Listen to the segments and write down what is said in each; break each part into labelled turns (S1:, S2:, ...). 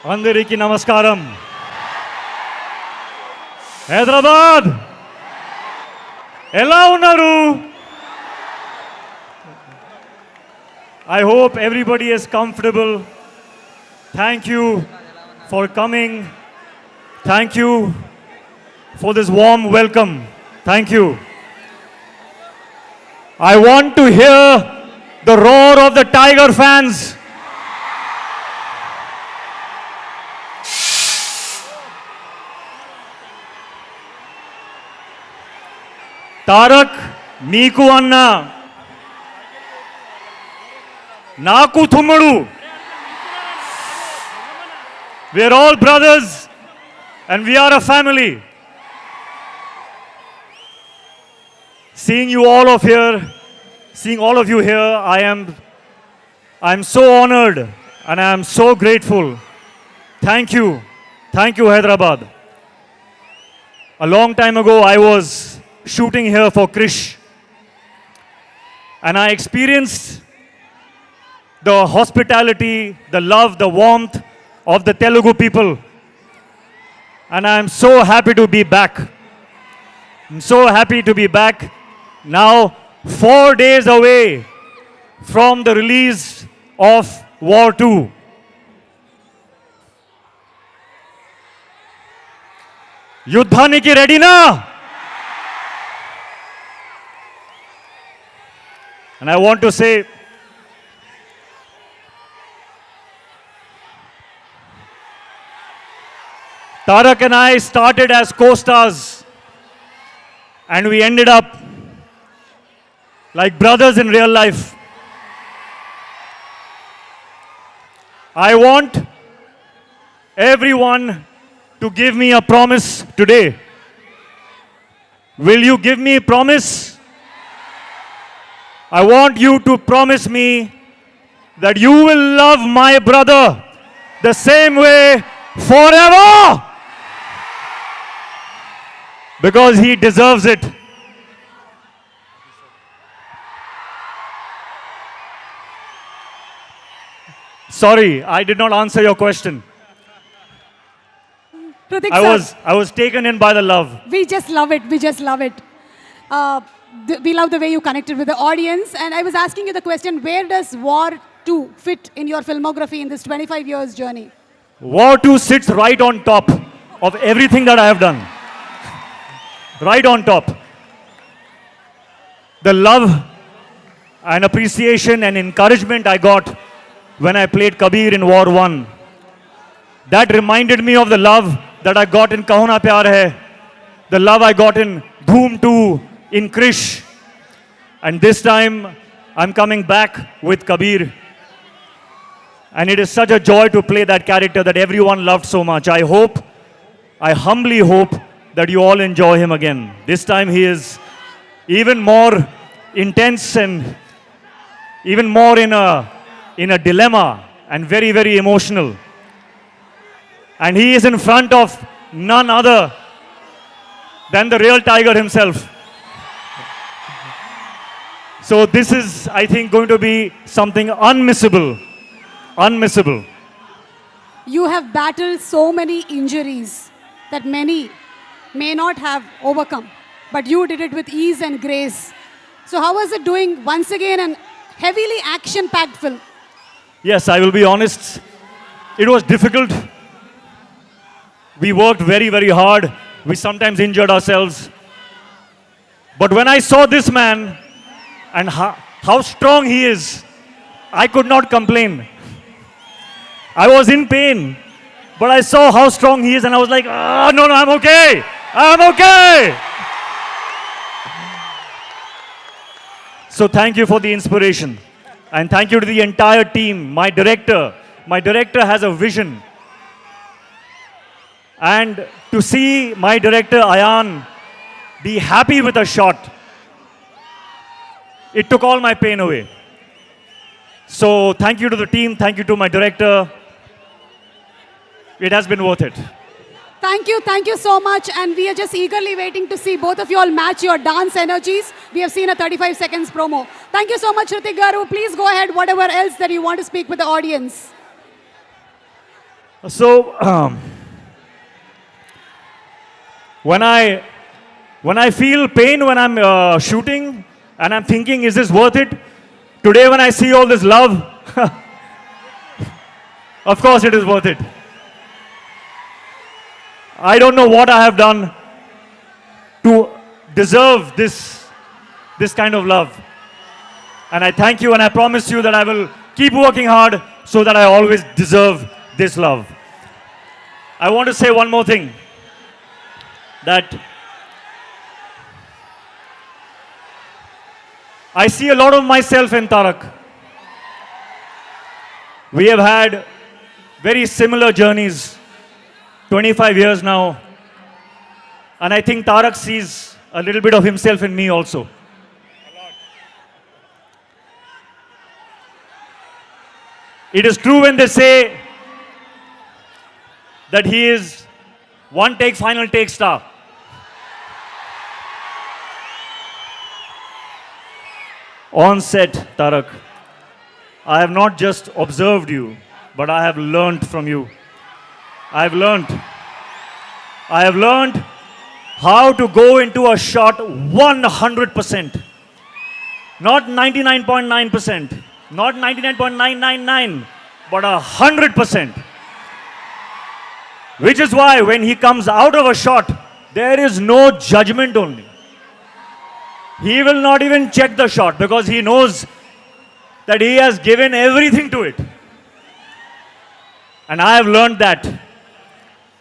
S1: Andariki Namaskaram. Hyderabad. Ella unnaru. I hope everybody is comfortable. Thank you for coming. Thank you for this warm welcome. Thank you. I want to hear the roar of the Tiger fans. Tarak, Niku Anna, Naku Thumadu. We are all brothers and we are a family. Seeing you all of here, seeing all of you here, I'm so honored and I am so grateful. Thank you. Thank you, Hyderabad. A long time ago, I was shooting here for Krish. And I experienced the hospitality, the love, the warmth of the Telugu people. And I'm so happy to be back. I'm so happy to be back now, 4 days away from the release of War 2. Yuddhaniki ready na? And I want to say, Tarak and I started as co-stars and we ended up like brothers in real life. I want everyone to give me a promise today. Will you give me a promise? I want you to promise me that you will love my brother the same way forever. Because he deserves it. Sorry, I did not answer your question.
S2: Hrithik
S1: I was taken in by the love.
S2: We just love it. We just love it. We love the way you connected with the audience. And I was asking you the question, where does War 2 fit in your filmography in this 25 years journey?
S1: War 2 sits right on top of everything that I have done. Right on top. The love and appreciation and encouragement I got when I played Kabir in War 1. That reminded me of the love that I got in Kaho Na Pyar Hai, the love I got in Dhoom 2, in Krish. And this time, I'm coming back with Kabir. And it is such a joy to play that character that everyone loved so much. I humbly hope that you all enjoy him again. This time he is even more intense and even more in a dilemma and very, very emotional. And he is in front of none other than the real Tiger himself. So this is, I think, going to be something unmissable. Unmissable.
S2: You have battled so many injuries that many may not have overcome. But you did it with ease and grace. So how was it doing once again an heavily action-packed film?
S1: Yes, I will be honest. It was difficult. We worked very, very hard. We sometimes injured ourselves. But when I saw this man and how strong he is, I could not complain. I was in pain, but I saw how strong he is and I was like, oh, no, I'm okay. I'm okay. So thank you for the inspiration. And thank you to the entire team, my director. My director has a vision. And to see my director, Ayan, be happy with a shot, it took all my pain away. So thank you to the team, thank you to my director. It has been worth it.
S2: Thank you so much. And we are just eagerly waiting to see both of you all match your dance energies. We have seen a 35 seconds promo. Thank you so much, Hrithik Garu. Please go ahead, whatever else that you want to speak with the audience.
S1: So, when I when I feel pain when I'm shooting and I'm thinking, is this worth it? Today, when I see all this love, of course it is worth it. I don't know what I have done to deserve this kind of love. And I thank you and I promise you that I will keep working hard so that I always deserve this love. I want to say one more thing, that I see a lot of myself in Tarak. We have had very similar journeys, 25 years now. And I think Tarak sees a little bit of himself in me also. It is true when they say that he is one take, final take star. On set, Tarak, I have not just observed you, but I have learned from you. I have learned how to go into a shot 100%. Not 99.9%, not 99.999, but 100%. Which is why when he comes out of a shot, there is no judgment only. He will not even check the shot because he knows that he has given everything to it. And I have learned that.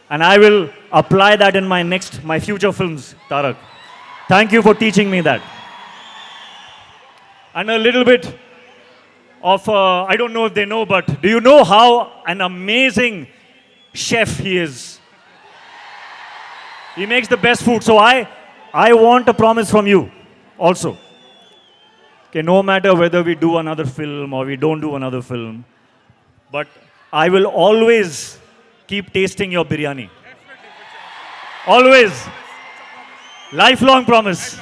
S1: And I will apply that in my future films, Tarak. Thank you for teaching me that. And a little bit of, I don't know if they know, but do you know how an amazing chef he is? He makes the best food. So I want a promise from you also. Okay, no matter whether we do another film or we don't do another film, but I will always keep tasting your biryani. Always. Lifelong promise.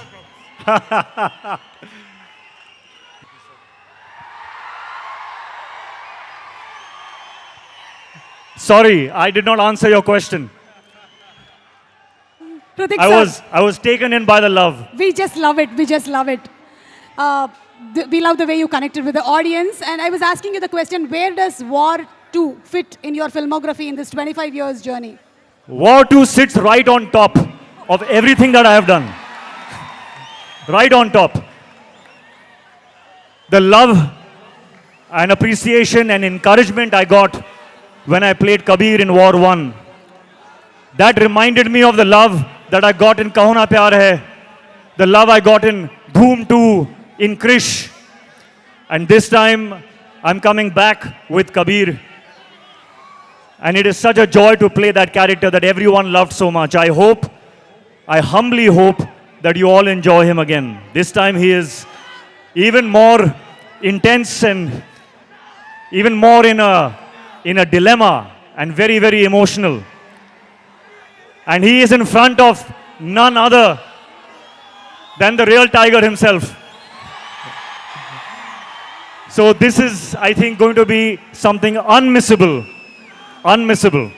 S1: Sorry, I did not answer your question.
S2: Hrithik
S1: I was taken in by the love.
S2: we just love it. We just love it. We love the way you connected with the audience. And I was asking you the question, where does War 2 fit in your filmography in this 25 years journey?
S1: War 2 sits right on top of everything that I have done. Right on top. The love and appreciation and encouragement I got when I played Kabir in War 1. That reminded me of the love that I got in Kaho Na Pyar Hai, the love I got in Dhoom 2, in Krish. And this time, I'm coming back with Kabir. And it is such a joy to play that character that everyone loved so much. I humbly hope that you all enjoy him again. This time he is even more intense and even more in a dilemma and very, very emotional. And he is in front of none other than the real tiger himself. So this is, I think, going to be something unmissable. Unmissable.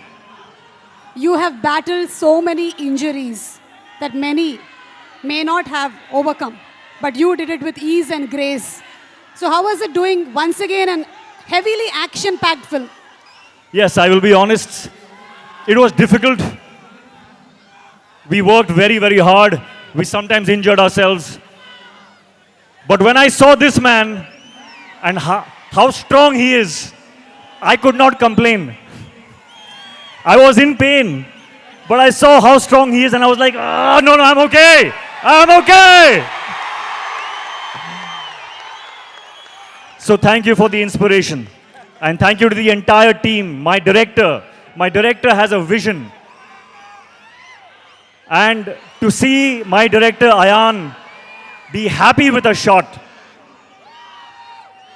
S2: You have battled so many injuries that many may not have overcome, but you did it with ease and grace. So how was it doing once again an heavily action-packed film?
S1: Yes, I will be honest. It was difficult. We worked very, very hard. We sometimes injured ourselves. But when I saw this man and how strong he is, I could not complain. I was in pain, but I saw how strong he is and I was like, oh, no, I'm okay. I'm okay. So thank you for the inspiration. And thank you to the entire team, my director. My director has a vision. And to see my director, Ayan, be happy with a shot,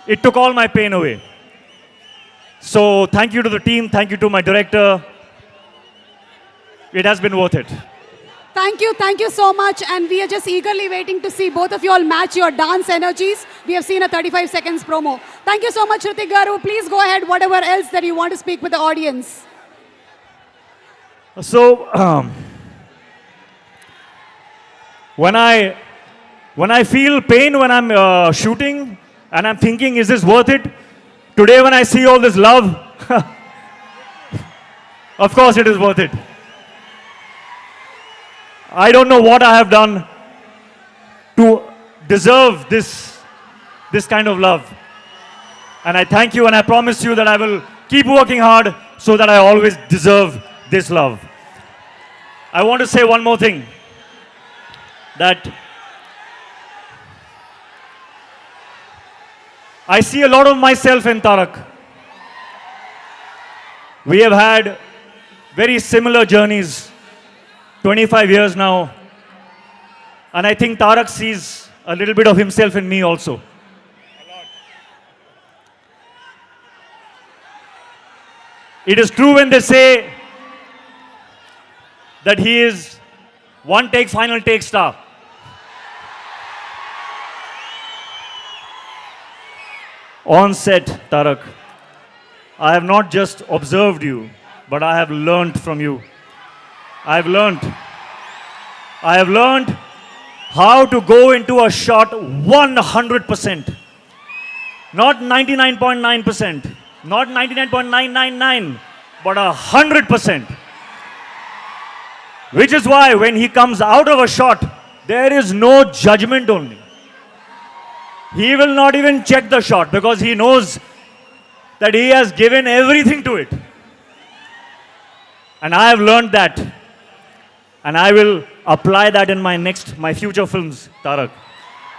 S1: it took all my pain away. So thank you to the team, thank you to my director. It has been worth it.
S2: Thank you so much. And we are just eagerly waiting to see both of you all match your dance energies. We have seen a 35 seconds promo. Thank you so much, Hrithik Garu. Please go ahead, whatever else that you want to speak with the audience.
S1: So, when I when I feel pain when I'm shooting and I'm thinking, is this worth it? Today, when I see all this love, of course it is worth it. I don't know what I have done to deserve this kind of love. And I thank you and I promise you that I will keep working hard so that I always deserve this love. I want to say one more thing, that I see a lot of myself in Tarak. We have had very similar journeys, 25 years now. And I think Tarak sees a little bit of himself in me also. It is true when they say that he is one take, final take star. On set, Tarak, I have not just observed you, but I have learned from you. I have learned how to go into a shot 100%. Not 99.9%, not 99.999, but 100%. Which is why when he comes out of a shot, there is no judgment only. He will not even check the shot because he knows that he has given everything to it. And I have learned that. And I will apply that in my future films, Tarak.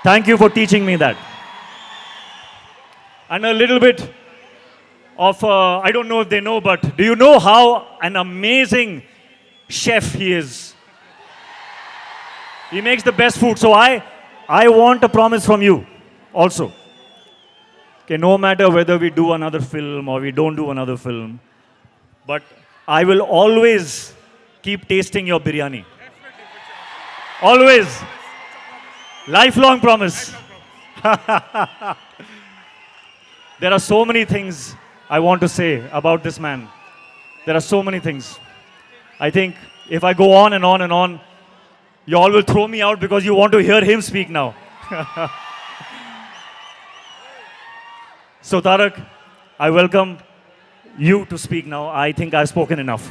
S1: Thank you for teaching me that. And a little bit of, I don't know if they know, but do you know how an amazing chef he is? He makes the best food. So I want a promise from you also. Okay, no matter whether we do another film or we don't do another film, but I will always keep tasting your biryani. Always. Lifelong promise. There are so many things I want to say about this man. There are so many things. I think if I go on and on and on, you all will throw me out because you want to hear him speak now. So Tarak, I welcome you to speak now. I think I've spoken enough.